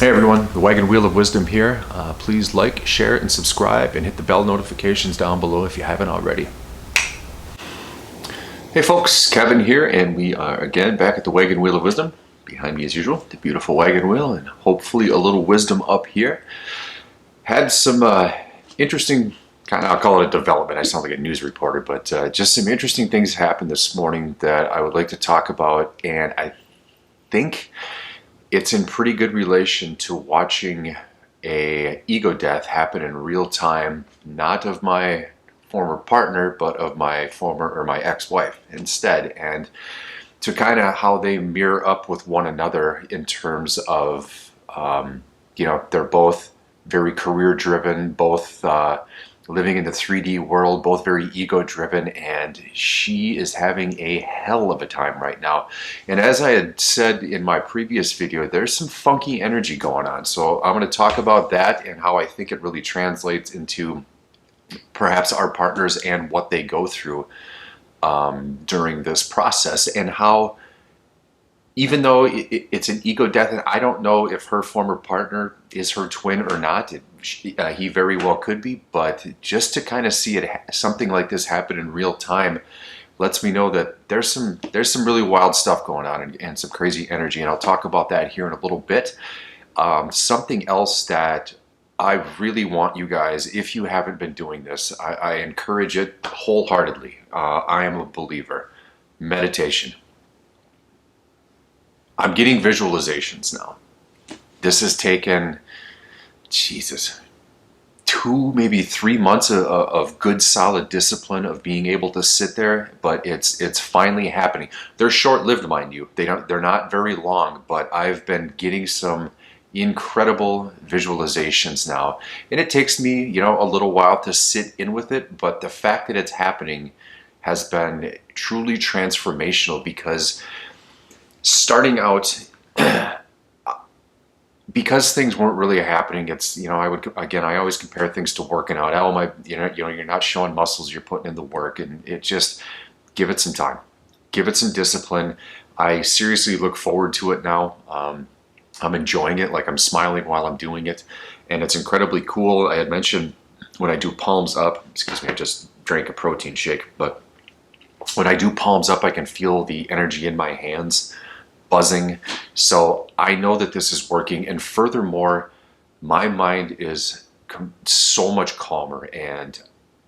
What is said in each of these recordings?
Hey everyone, the Wagon Wheel of Wisdom here. Please like, share, and subscribe, and hit the bell notifications down below if you haven't already. Hey folks, Kevin here, and we are again back at the Wagon Wheel of Wisdom. Behind me as usual, the beautiful wagon wheel, and hopefully a little wisdom up here. Had some interesting, I'll call it a development. I sound like a news reporter, but just some interesting things happened this morning that I would like to talk about, and I think it's in pretty good relation to watching a ego death happen in real time, not of my former partner, but of my my ex-wife instead, and to kind of how they mirror up with one another in terms of, they're both very career driven, both living in the 3D world, both very ego driven, and she is having a hell of a time right now. And as I had said in my previous video, there's some funky energy going on. So I'm going to talk about that and how I think it really translates into perhaps our partners and what they go through during this process, and how even though it's an ego death, and I don't know if her former partner is her twin or not, he very well could be, but just to kind of see something like this happen in real time lets me know that there's some really wild stuff going on, and some crazy energy, and I'll talk about that here in a little bit. Something else that I really want you guys, if you haven't been doing this, I encourage it wholeheartedly. I am a believer. Meditation. I'm getting visualizations now. This has taken, Jesus, 2, maybe 3 months of good solid discipline of being able to sit there, but it's finally happening. They're short-lived, mind you. They're not very long, but I've been getting some incredible visualizations now, and it takes me, a little while to sit in with it, but the fact that it's happening has been truly transformational, because starting out, because things weren't really happening, it's, I always compare things to working out. Oh, you're not showing muscles, you're putting in the work, and it just, give it some time, give it some discipline. I seriously look forward to it now. I'm enjoying it, like I'm smiling while I'm doing it, and it's incredibly cool. I had mentioned when I do palms up, excuse me, I just drank a protein shake, but when I do palms up, I can feel the energy in my hands buzzing. So I know that this is working, and furthermore, my mind is so much calmer. And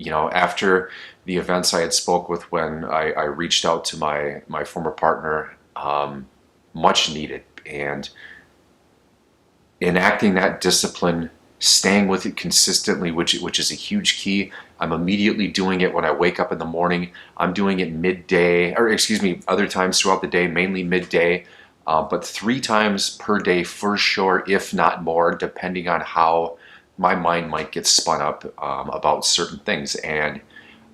after the events I had spoke with when I reached out to my former partner, much needed, and enacting that discipline, staying with it consistently, which is a huge key. I'm immediately doing it when I wake up in the morning. I'm doing it midday, or excuse me, other times throughout the day, mainly midday, but 3 times per day for sure, if not more, depending on how my mind might get spun up about certain things. And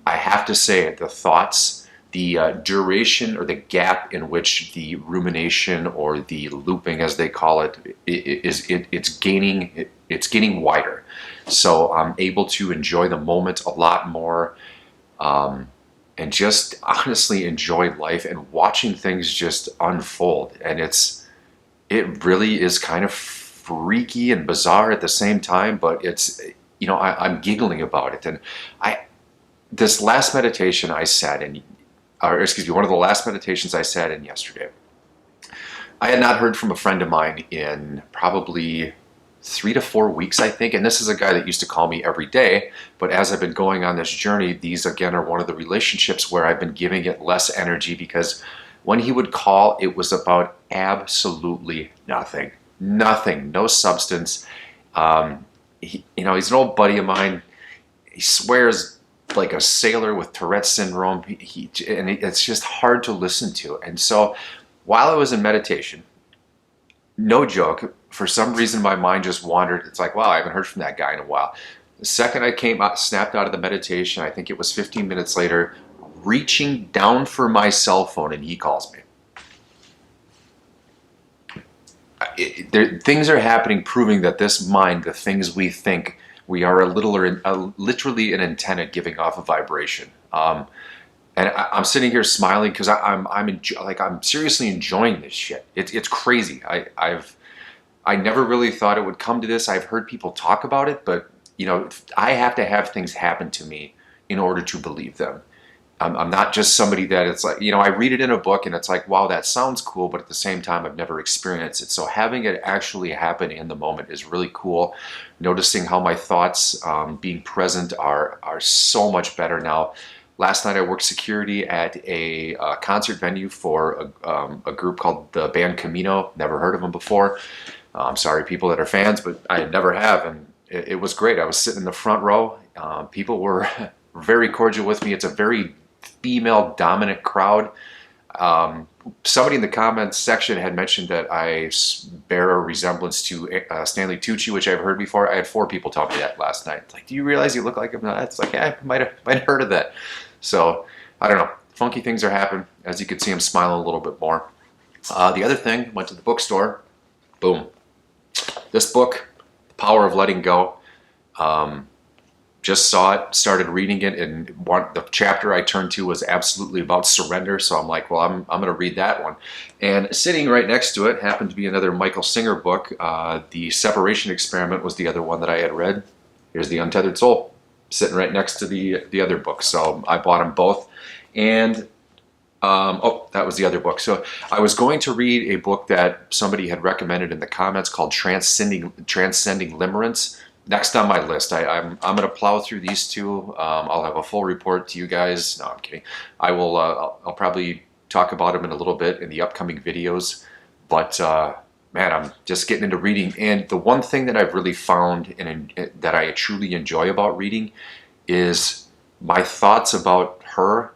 I have to say, the thoughts, the duration or the gap in which the rumination or the looping, as they call it, it's getting wider. So I'm able to enjoy the moment a lot more, and just honestly enjoy life and watching things just unfold. And it really is kind of freaky and bizarre at the same time, but it's, I'm giggling about it. And this last meditation I sat in, or excuse me, one of the last meditations I sat in yesterday, I had not heard from a friend of mine in probably 3 to 4 weeks, I think. And this is a guy that used to call me every day. But as I've been going on this journey, these again are one of the relationships where I've been giving it less energy, because when he would call, it was about absolutely nothing, no substance. He's an old buddy of mine. He swears like a sailor with Tourette's syndrome, and it's just hard to listen to. And so while I was in meditation, no joke, for some reason my mind just wandered. It's like, wow, I haven't heard from that guy in a while. The second I snapped out of the meditation, I think it was 15 minutes later, reaching down for my cell phone, and he calls me. Things are happening proving that this mind, the things we think, we are literally an antenna giving off a vibration. And I'm sitting here smiling because I'm seriously enjoying this shit. It's crazy. I never really thought it would come to this. I've heard people talk about it, but I have to have things happen to me in order to believe them. I'm not just somebody that it's like, I read it in a book and it's like, wow, that sounds cool, but at the same time, I've never experienced it. So having it actually happen in the moment is really cool. Noticing how my thoughts being present are so much better now. Last night I worked security at a concert venue for a group called the band Camino. Never heard of them before. I'm sorry, people that are fans, but I never have, and it was great. I was sitting in the front row. People were very cordial with me. It's a very female dominant crowd. Somebody in the comments section had mentioned that I bear a resemblance to Stanley Tucci, which I've heard before. I had 4 people tell me that last night. It's like, do you realize you look like him? It's like, yeah, I might have heard of that. So I don't know. Funky things are happening. As you can see, I'm smiling a little bit more. The other thing, went to the bookstore. Boom. This book, The Power of Letting Go. Just saw it, started reading it, and the chapter I turned to was absolutely about surrender. So I'm like, well, I'm going to read that one. And sitting right next to it happened to be another Michael Singer book. The Separation Experiment was the other one that I had read. Here's The Untethered Soul, sitting right next to the other book. So I bought them both. And that was the other book. So I was going to read a book that somebody had recommended in the comments called Transcending Limerence. Next on my list. I'm going to plow through these two. I'll have a full report to you guys. No, I'm kidding. I will. I'll probably talk about them in a little bit in the upcoming videos. But man, I'm just getting into reading. And the one thing that I've really found and that I truly enjoy about reading is my thoughts about her.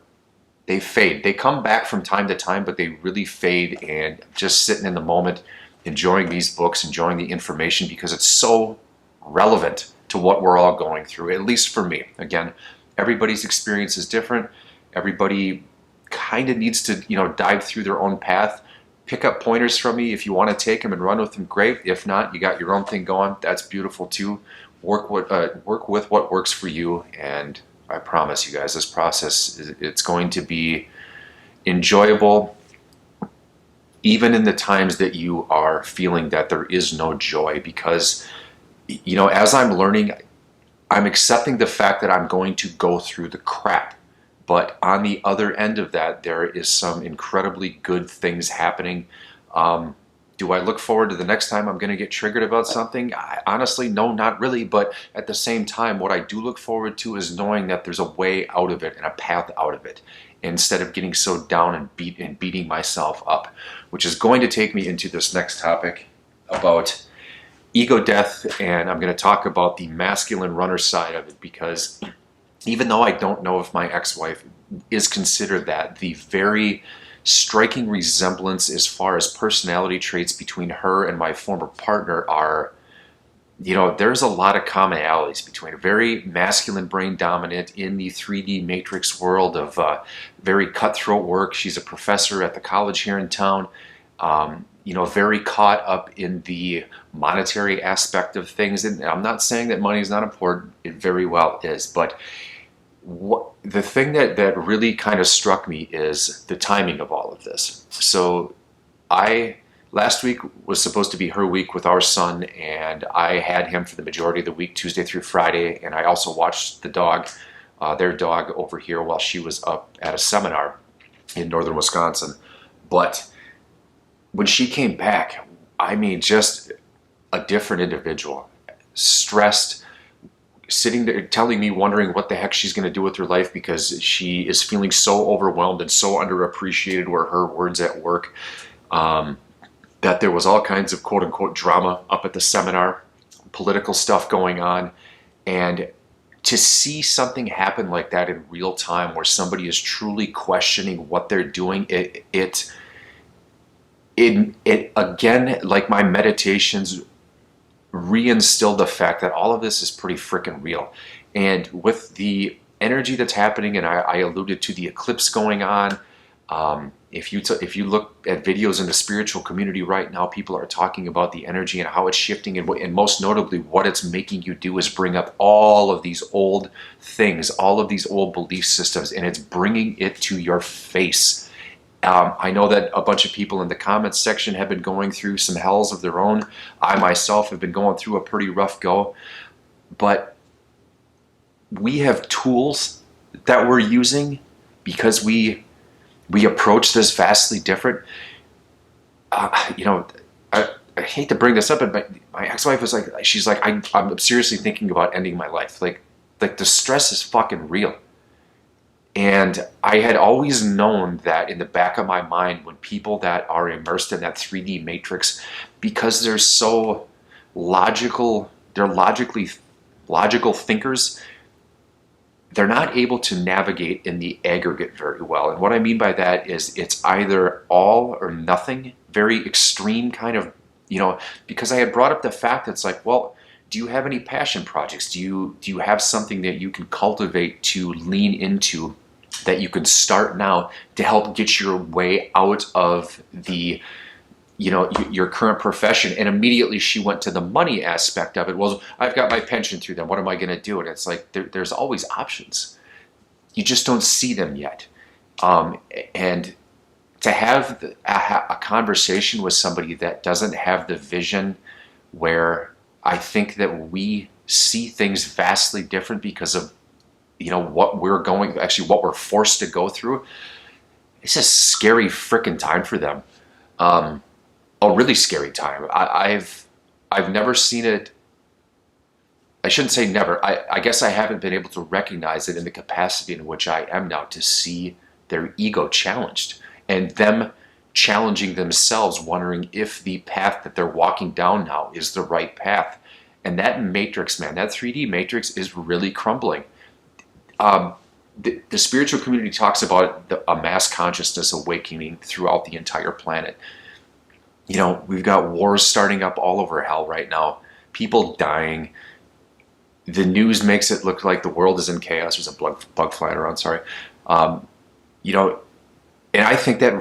They fade. They come back from time to time, but they really fade. And just sitting in the moment, enjoying these books, enjoying the information, because it's so relevant to what we're all going through, at least for me. Again, everybody's experience is different. Everybody kind of needs to, dive through their own path. Pick up pointers from me. If you want to take them and run with them, great. If not, you got your own thing going. That's beautiful too. Work with what works for you, and I promise you guys, this process it's going to be enjoyable, even in the times that you are feeling that there is no joy, because as I'm learning, I'm accepting the fact that I'm going to go through the crap. But on the other end of that, there is some incredibly good things happening. Do I look forward to the next time I'm going to get triggered about something? Honestly, no, not really. But at the same time, what I do look forward to is knowing that there's a way out of it and a path out of it, instead of getting so down and beating myself up, which is going to take me into this next topic about ego death, and I'm going to talk about the masculine runner side of it, because even though I don't know if my ex-wife is considered that, the very striking resemblance as far as personality traits between her and my former partner are, there's a lot of commonalities between a very masculine brain dominant in the 3D matrix world of very cutthroat work. She's a professor at the college here in town. Very caught up in the monetary aspect of things. And I'm not saying that money is not important. It very well is. But the thing that really kind of struck me is the timing of all of this. So last week was supposed to be her week with our son, and I had him for the majority of the week, Tuesday through Friday. And I also watched the dog, their dog over here, while she was up at a seminar in northern Wisconsin. But when she came back, I mean, just a different individual, stressed, sitting there telling me, wondering what the heck she's going to do with her life, because she is feeling so overwhelmed and so underappreciated, were her words at work, that there was all kinds of quote unquote drama up at the seminar, political stuff going on. And to see something happen like that in real time, where somebody is truly questioning what they're doing, it again, like my meditations, reinstilled the fact that all of this is pretty freaking real. And with the energy that's happening, and I alluded to the eclipse going on, if you look at videos in the spiritual community right now, people are talking about the energy and how it's shifting, and most notably what it's making you do is bring up all of these old things, all of these old belief systems, and it's bringing it to your face. I know that a bunch of people in the comments section have been going through some hells of their own. I myself have been going through a pretty rough go, but we have tools that we're using because we approach this vastly different. You know, I hate to bring this up, but my ex-wife was like, she's like, I'm seriously thinking about ending my life. Like the stress is fucking real. And I had always known that in the back of my mind when people that are immersed in that 3D matrix, because they're so logical, they're logical thinkers, they're not able to navigate in the aggregate very well. And what I mean by that is it's either all or nothing, very extreme kind of, because I had brought up the fact that it's like, well, do you have any passion projects? Do you have something that you can cultivate to lean into that you can start now to help get your way out of the, your current profession? And immediately she went to the money aspect of it. Well, I've got my pension through them. What am I going to do? And it's like, there's always options. You just don't see them yet. And to have a conversation with somebody that doesn't have the vision, where I think that we see things vastly different because of what we're forced to go through. It's a scary freaking time for them. A really scary time. I've never seen it. I shouldn't say never. I guess I haven't been able to recognize it in the capacity in which I am now, to see their ego challenged and them challenging themselves, wondering if the path that they're walking down now is the right path. And that matrix, man, that 3D matrix is really crumbling. The spiritual community talks about a mass consciousness awakening throughout the entire planet. We've got wars starting up all over hell right now, people dying. The news makes it look like the world is in chaos. There's a bug flying around, sorry. And I think that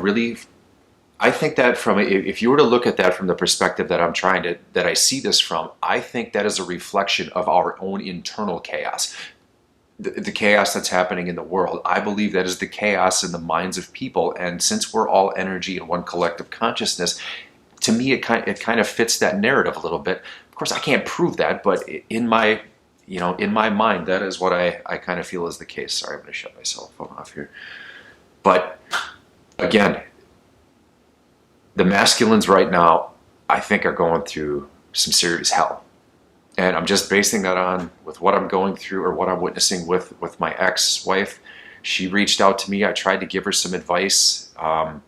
if you were to look at that from the perspective that I see this from, I think that is a reflection of our own internal chaos. The chaos that's happening in the world. I believe that is the chaos in the minds of people. And since we're all energy in one collective consciousness, to me, it kind of fits that narrative a little bit. Of course, I can't prove that, but in my mind, that is what I kind of feel is the case. Sorry, I'm going to shut my cell phone off here. But again, the masculines right now, I think, are going through some serious hell. And I'm just basing that on with what I'm going through or what I'm witnessing with my ex-wife. She reached out to me. I tried to give her some advice. The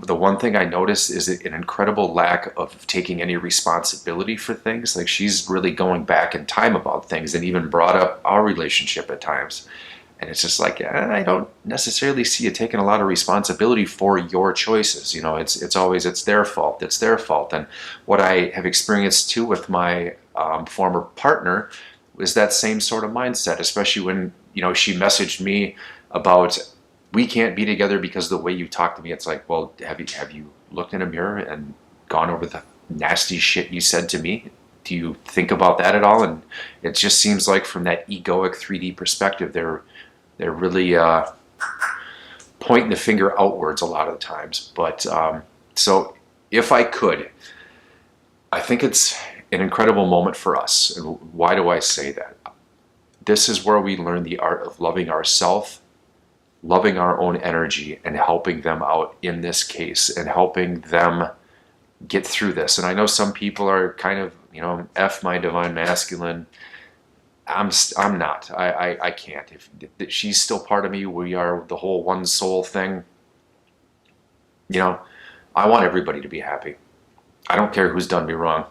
one thing I noticed is an incredible lack of taking any responsibility for things. Like, she's really going back in time about things and even brought up our relationship at times. And it's just like, I don't necessarily see you taking a lot of responsibility for your choices. It's always, it's their fault. It's their fault. And what I have experienced too with my former partner was that same sort of mindset, especially when, she messaged me about, we can't be together because of the way you talk to me. It's like, well, have you looked in a mirror and gone over the nasty shit you said to me? Do you think about that at all? And it just seems like from that egoic 3D perspective, they're really pointing the finger outwards a lot of the times. But so if I could, I think it's an incredible moment for us. And why do I say that? This is where we learn the art of loving ourselves, loving our own energy, and helping them out in this case, and helping them get through this. And I know some people are kind of, F my divine masculine. I'm not. I can't. If she's still part of me, we are the whole one soul thing. I want everybody to be happy. I don't care who's done me wrong.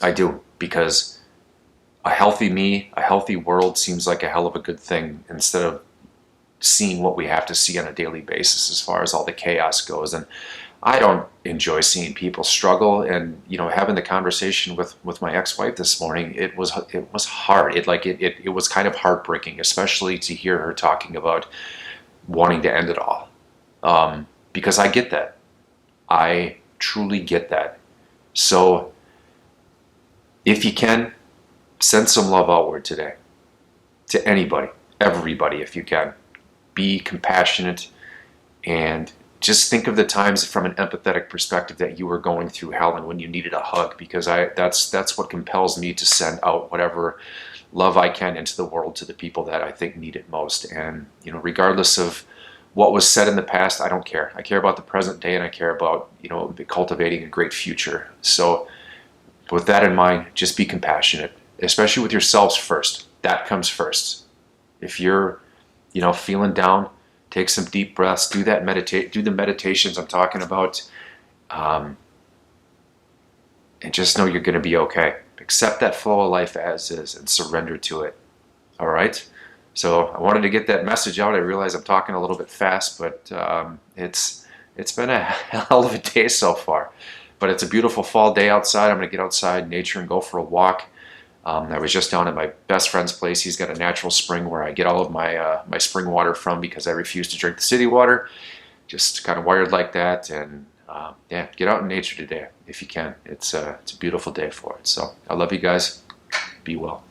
I do, because a healthy me, a healthy world seems like a hell of a good thing, instead of seeing what we have to see on a daily basis as far as all the chaos goes. And I don't enjoy seeing people struggle. And having the conversation with my ex-wife this morning, it was hard. It was kind of heartbreaking, especially to hear her talking about wanting to end it all, because I get that. I truly get that. So if you can, send some love outward today to anybody, everybody, if you can. be compassionate, and just think of the times from an empathetic perspective that you were going through hell and when you needed a hug, because that's what compels me to send out whatever love I can into the world to the people that I think need it most. And regardless of what was said in the past, I don't care. I care about the present day, and I care about cultivating a great future. So with that in mind, just be compassionate, especially with yourselves first. That comes first. If you're feeling down, take some deep breaths, do the meditations I'm talking about, and just know you're going to be okay. Accept that flow of life as is and surrender to it. All right? So I wanted to get that message out. I realize I'm talking a little bit fast, but it's been a hell of a day so far. But it's a beautiful fall day outside. I'm going to get outside in nature and go for a walk. I was just down at my best friend's place. He's got a natural spring where I get all of my spring water from, because I refuse to drink the city water. Just kind of wired like that. And yeah, get out in nature today if you can. It's a beautiful day for it. So I love you guys. Be well.